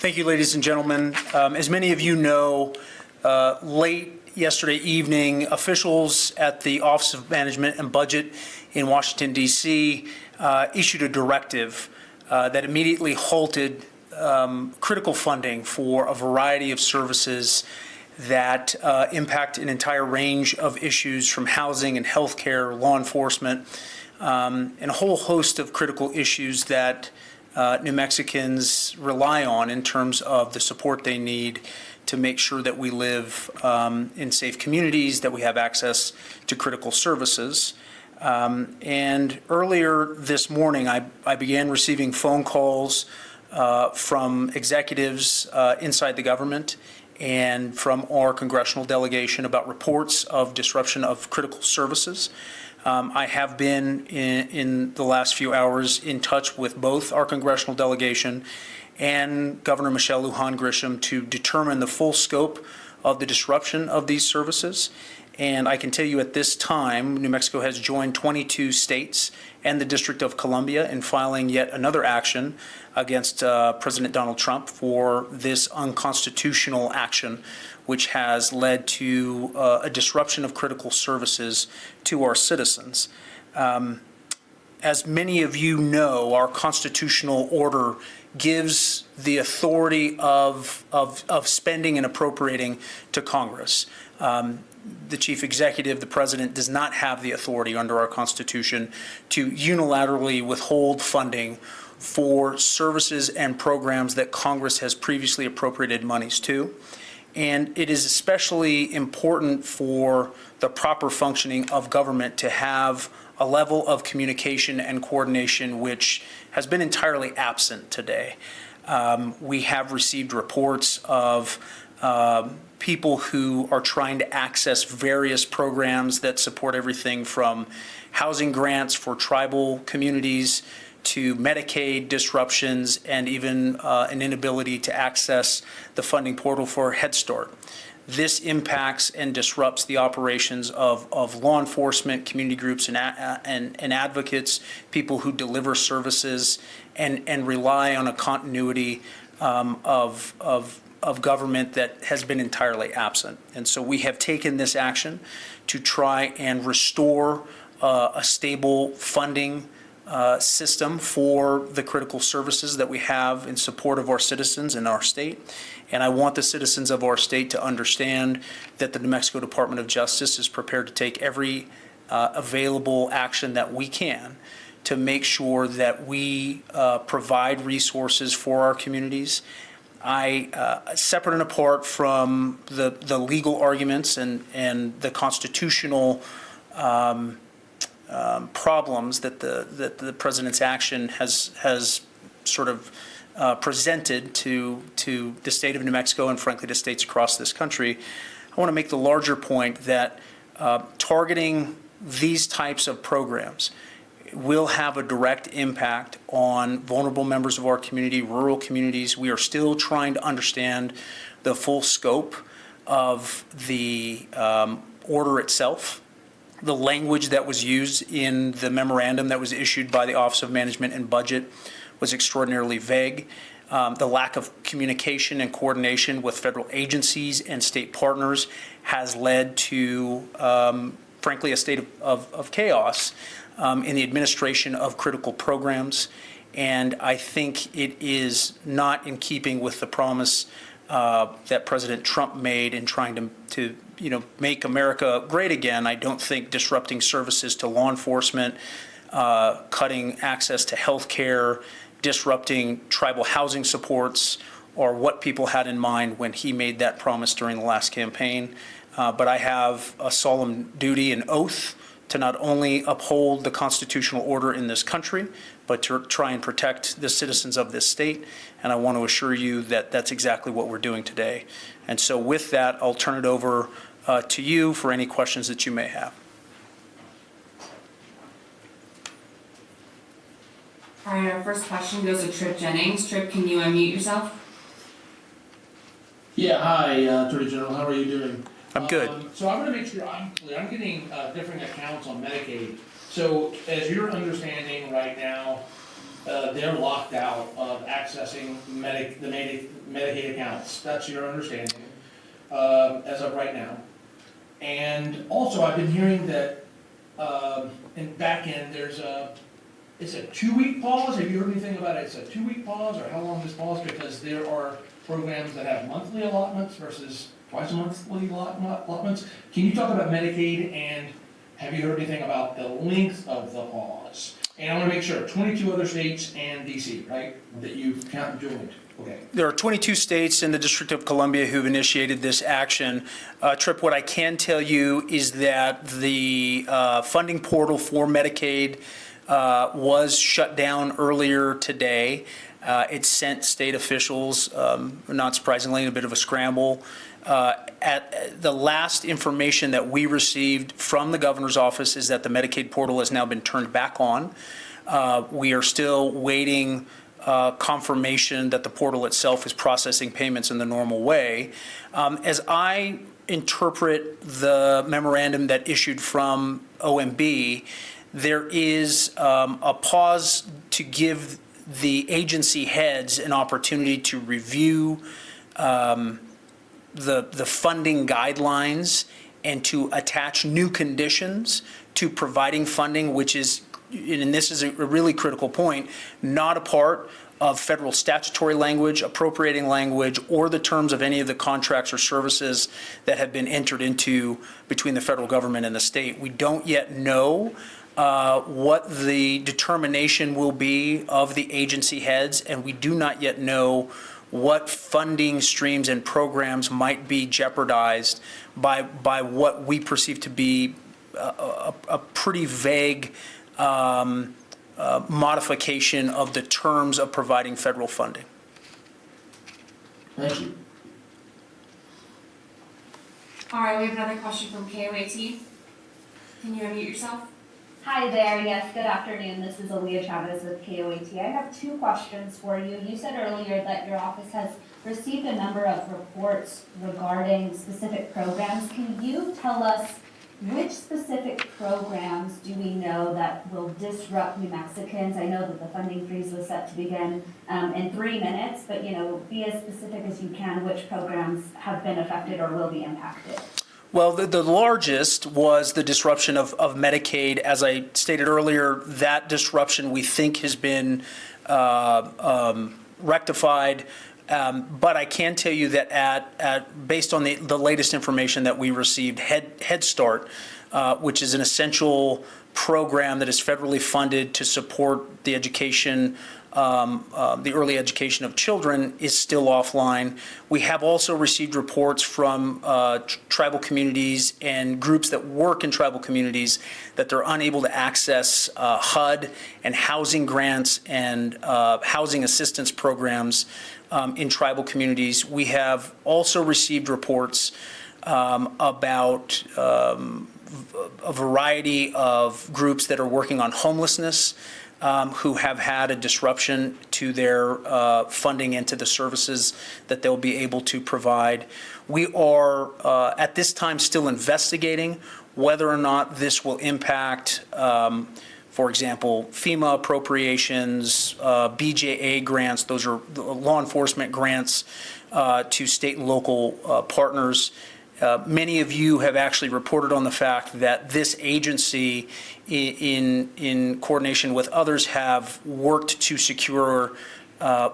Thank you, ladies and gentlemen. As many of you know, late yesterday evening, officials at the Office of Management and Budget in Washington, D.C. Issued a directive that immediately halted critical funding for a variety of services that impact an entire range of issues from housing and healthcare, law enforcement, and a whole host of critical issues that New Mexicans rely on in terms of the support they need to make sure that we live in safe communities, that we have access to critical services. And earlier this morning, I began receiving phone calls from executives inside the government and from our congressional delegation about reports of disruption of critical services. I have been in the last few hours in touch with both our congressional delegation and Governor Michelle Lujan Grisham to determine the full scope of the disruption of these services. And I can tell you at this time, New Mexico has joined 22 states and the District of Columbia in filing yet another action against President Donald Trump for this unconstitutional action, which has led to a disruption of critical services to our citizens. As many of you know, our constitutional order gives the authority of spending and appropriating to Congress. The chief executive, the president, does not have the authority under our Constitution to unilaterally withhold funding for services and programs that Congress has previously appropriated monies to. And it is especially important for the proper functioning of government to have a level of communication and coordination which has been entirely absent today. We have received reports of people who are trying to access various programs that support everything from housing grants for tribal communities to Medicaid disruptions and even an inability to access the funding portal for Head Start. This impacts and disrupts the operations of law enforcement, community groups, and advocates, people who deliver services and rely on a continuity of government that has been entirely absent. And so we have taken this action to try and restore a stable funding system for the critical services that we have in support of our citizens in our state. And I want the citizens of our state to understand that the New Mexico Department of Justice is prepared to take every available action that we can to make sure that we provide resources for our communities. Separate and apart from the legal arguments and the constitutional problems that the president's action has sort of presented to the state of New Mexico and frankly to states across this country, I want to make the larger point that targeting these types of programs will have a direct impact on vulnerable members of our community, rural communities. We are still trying to understand the full scope of the order itself. The language that was used in the memorandum that was issued by the Office of Management and Budget was extraordinarily vague. The lack of communication and coordination with federal agencies and state partners has led to, frankly, a state of chaos in the administration of critical programs. And I think it is not in keeping with the promise that President Trump made in trying to make America great again. I don't think disrupting services to law enforcement, cutting access to health care, disrupting tribal housing supports are what people had in mind when he made that promise during the last campaign. But I have a solemn duty and oath to not only uphold the constitutional order in this country, but to try and protect the citizens of this state. And I want to assure you that that's exactly what we're doing today. And so with that, I'll turn it over to you for any questions that you may have. All right, our first question goes to Trip Jennings. Trip, can you unmute yourself? Yeah, hi, Attorney General. How are you doing? I'm good. So I want to make sure I'm clear. I'm getting different accounts on Medicaid. So as you're understanding right now, they're locked out of accessing Medicaid accounts. That's your understanding, as of right now. And also, I've been hearing that, in back end, it's a 2-week pause. Have you heard anything about it? It's a 2-week pause, or how long this pause? Because there are programs that have monthly allotments versus twice monthly allotments. Can you talk about Medicaid, and have you heard anything about the length of the pause? And I want to make sure, 22 other states and DC, right, that you've joined. Okay. There are 22 states in the District of Columbia who've initiated this action. Tripp, what I can tell you is that the funding portal for Medicaid was shut down earlier today. It sent state officials, not surprisingly, in a bit of a scramble. At the last information that we received from the governor's office is that the Medicaid portal has now been turned back on. We are still waiting confirmation that the portal itself is processing payments in the normal way. As I interpret the memorandum that issued from OMB, there is a pause to give the agency heads an opportunity to review the funding guidelines and to attach new conditions to providing funding, which is, and this is a really critical point, not a part of federal statutory language, appropriating language, or the terms of any of the contracts or services that have been entered into between the federal government and the state. We don't yet know what the determination will be of the agency heads, and we do not yet know what funding streams and programs might be jeopardized by what we perceive to be a pretty vague modification of the terms of providing federal funding. Thank you. All right, we have another question from KOAT. Can you unmute yourself? Hi there, yes, good afternoon. This is Aaliyah Chavez with KOAT. I have 2 questions for you. You said earlier that your office has received a number of reports regarding specific programs. Can you tell us which specific programs do we know that will disrupt New Mexicans? I know that the funding freeze was set to begin in 3 minutes, but be as specific as you can which programs have been affected or will be impacted. Well, the largest was the disruption of Medicaid. As I stated earlier, that disruption we think has been rectified. But I can tell you that based on the latest information that we received, Head Start, which is an essential program that is federally funded to support the education, the early education of children, is still offline. We have also received reports from tribal communities and groups that work in tribal communities that they're unable to access HUD and housing grants and housing assistance programs in tribal communities. We have also received reports about a variety of groups that are working on homelessness, who have had a disruption to their funding and to the services that they'll be able to provide. We are, at this time, still investigating whether or not this will impact, for example, FEMA appropriations, BJA grants. Those are law enforcement grants to state and local partners. Many of you have actually reported on the fact that this agency, in coordination with others, have worked to secure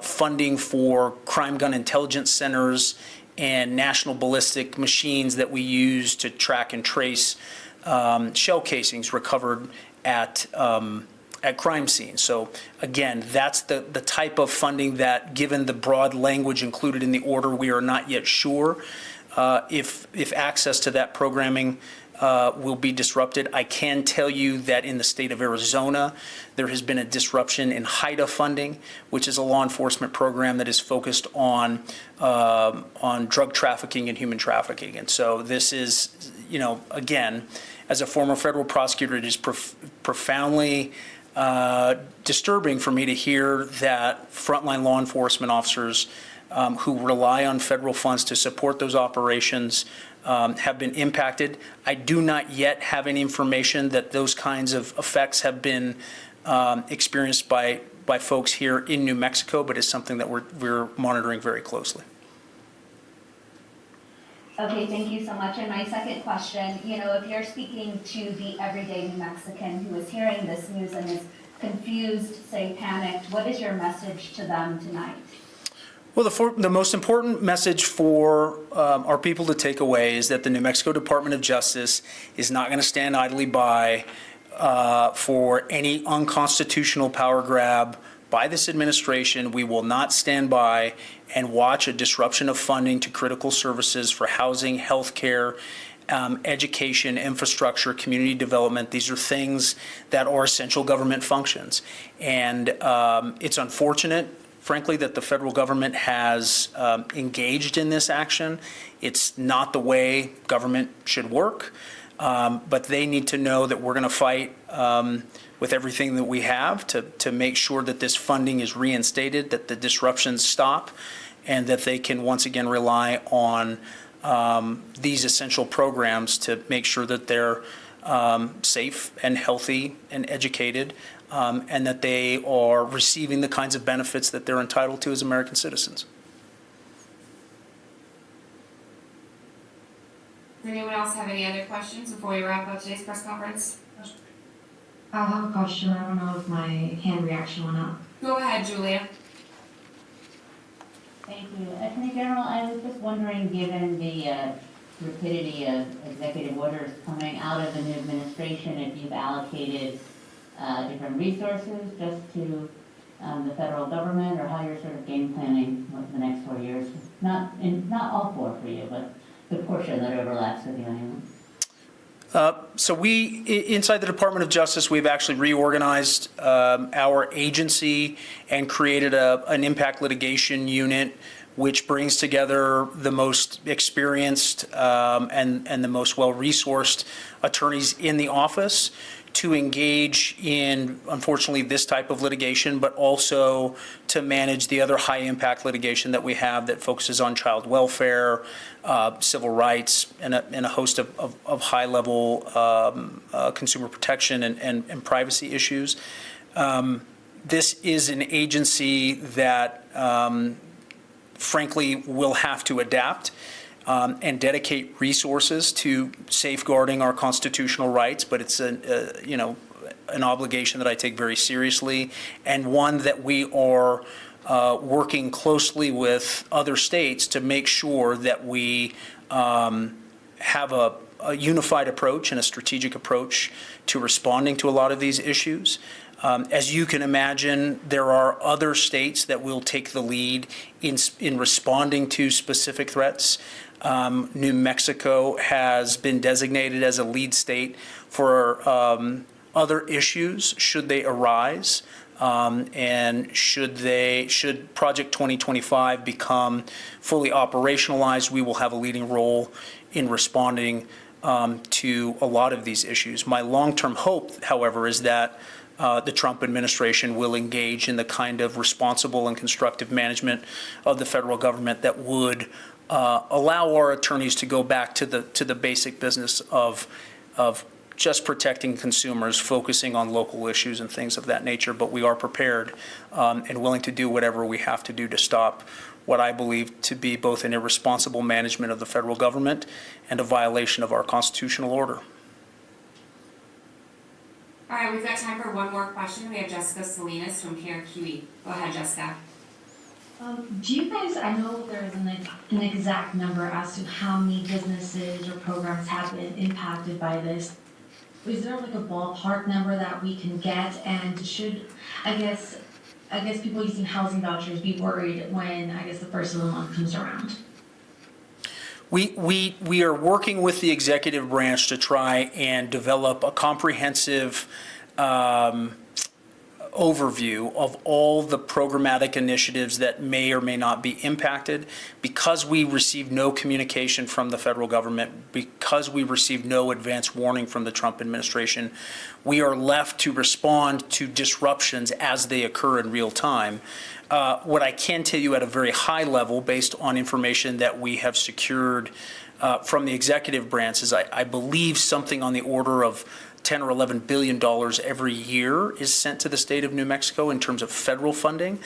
funding for crime gun intelligence centers and national ballistic machines that we use to track and trace shell casings recovered at crime scenes. So again, that's the type of funding that, given the broad language included in the order, we are not yet sure if access to that programming will be disrupted. I can tell you that in the state of Arizona, there has been a disruption in HIDA funding, which is a law enforcement program that is focused on drug trafficking and human trafficking. And so this is, again, as a former federal prosecutor, it is profoundly disturbing for me to hear that frontline law enforcement officers who rely on federal funds to support those operations have been impacted. I do not yet have any information that those kinds of effects have been experienced by by folks here in New Mexico, but is something that we're monitoring very closely. Okay, thank you so much. And my second question, if you're speaking to the everyday New Mexican who is hearing this news and is confused, say panicked, what is your message to them tonight? Well, the most important message for our people to take away is that the New Mexico Department of Justice is not going to stand idly by for any unconstitutional power grab by this administration. We will not stand by and watch a disruption of funding to critical services for housing, healthcare, education, infrastructure, community development. These are things that are essential government functions. And it's unfortunate, frankly, that the federal government has engaged in this action. It's not the way government should work, but they need to know that we're going to fight with everything that we have to make sure that this funding is reinstated, that the disruptions stop, and that they can once again rely on these essential programs to make sure that they're safe and healthy and educated, and that they are receiving the kinds of benefits that they're entitled to as American citizens. Does anyone else have any other questions before we wrap up today's press conference? I have a question. I don't know if my hand reaction went up. Go ahead, Julia. Thank you. Attorney General, I was just wondering, given the rapidity of executive orders coming out of the new administration, if you've allocated different resources just to the federal government, or how you're sort of game planning what the next 4 years. Not all four for you, but the portion that overlaps with you anyway. So inside the Department of Justice, we've actually reorganized our agency and created an impact litigation unit, which brings together the most experienced and the most well-resourced attorneys in the office to engage in, unfortunately, this type of litigation, but also to manage the other high-impact litigation that we have that focuses on child welfare, civil rights, and a host of high-level consumer protection and privacy issues. This is an agency that, frankly, will have to adapt and dedicate resources to safeguarding our constitutional rights, but it's an obligation that I take very seriously, and one that we are working closely with other states to make sure that we have a unified approach and a strategic approach to responding to a lot of these issues. As you can imagine, there are other states that will take the lead in responding to specific threats. New Mexico has been designated as a lead state for other issues should they arise, and should Project 2025 become fully operationalized, we will have a leading role in responding to a lot of these issues. My long-term hope, however, is that the Trump administration will engage in the kind of responsible and constructive management of the federal government that would allow our attorneys to go back to the basic business of just protecting consumers, focusing on local issues and things of that nature. But we are prepared and willing to do whatever we have to do to stop what I believe to be both an irresponsible management of the federal government and a violation of our constitutional order. All right, we've got time for one more question. We have Jessica Salinas from PRQE. Go ahead, Jessica. Do you guys, I know there isn't an exact number as to how many businesses or programs have been impacted by this. Is there like a ballpark number that we can get? And should, I guess people using housing vouchers be worried when, I guess, the first of the month comes around? We are working with the executive branch to try and develop a comprehensive overview of all the programmatic initiatives that may or may not be impacted. Because we received no communication from the federal government, because we received no advance warning from the Trump administration, we are left to respond to disruptions as they occur in real time. What I can tell you at a very high level, based on information that we have secured from the executive branch, is I believe something on the order of 10 or 11 billion dollars every year is sent to the state of New Mexico in terms of federal funding.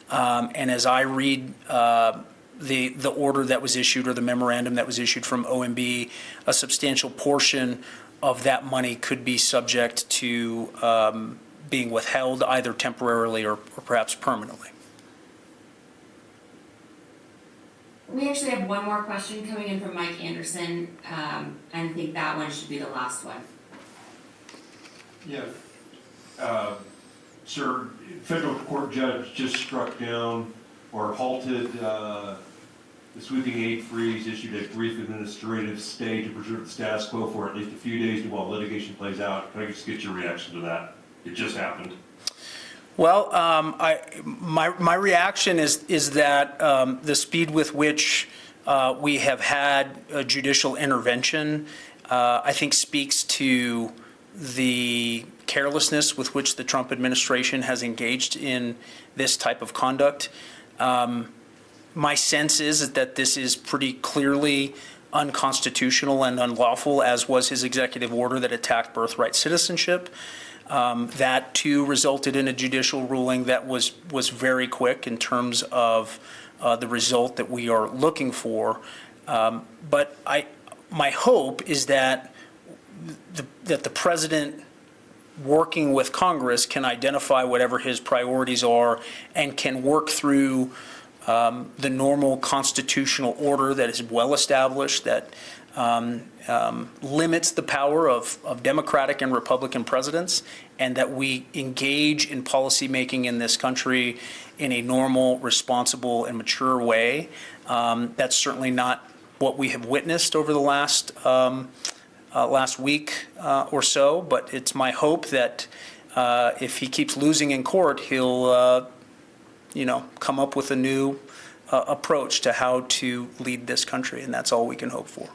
And as I read the order that was issued or the memorandum that was issued from OMB, a substantial portion of that money could be subject to being withheld either temporarily or perhaps permanently. We actually have one more question coming in from Mike Anderson, and I think that one should be the last one. Yeah. Sir, federal court judge just struck down or halted the sweeping aid freeze, issued a brief administrative stay to preserve the status quo for at least a few days while litigation plays out. Can I just get your reaction to that? It just happened. Well, my reaction is that the speed with which we have had a judicial intervention, I think speaks to the carelessness with which the Trump administration has engaged in this type of conduct. My sense is that this is pretty clearly unconstitutional and unlawful, as was his executive order that attacked birthright citizenship. That too resulted in a judicial ruling that was very quick in terms of the result that we are looking for. But my hope is that the president, working with Congress, can identify whatever his priorities are and can work through the normal constitutional order that is well established, that limits the power of Democratic and Republican presidents, and that we engage in policymaking in this country in a normal, responsible, and mature way. That's certainly not what we have witnessed over the last week or so, but it's my hope that if he keeps losing in court, he'll come up with a new approach to how to lead this country, and that's all we can hope for.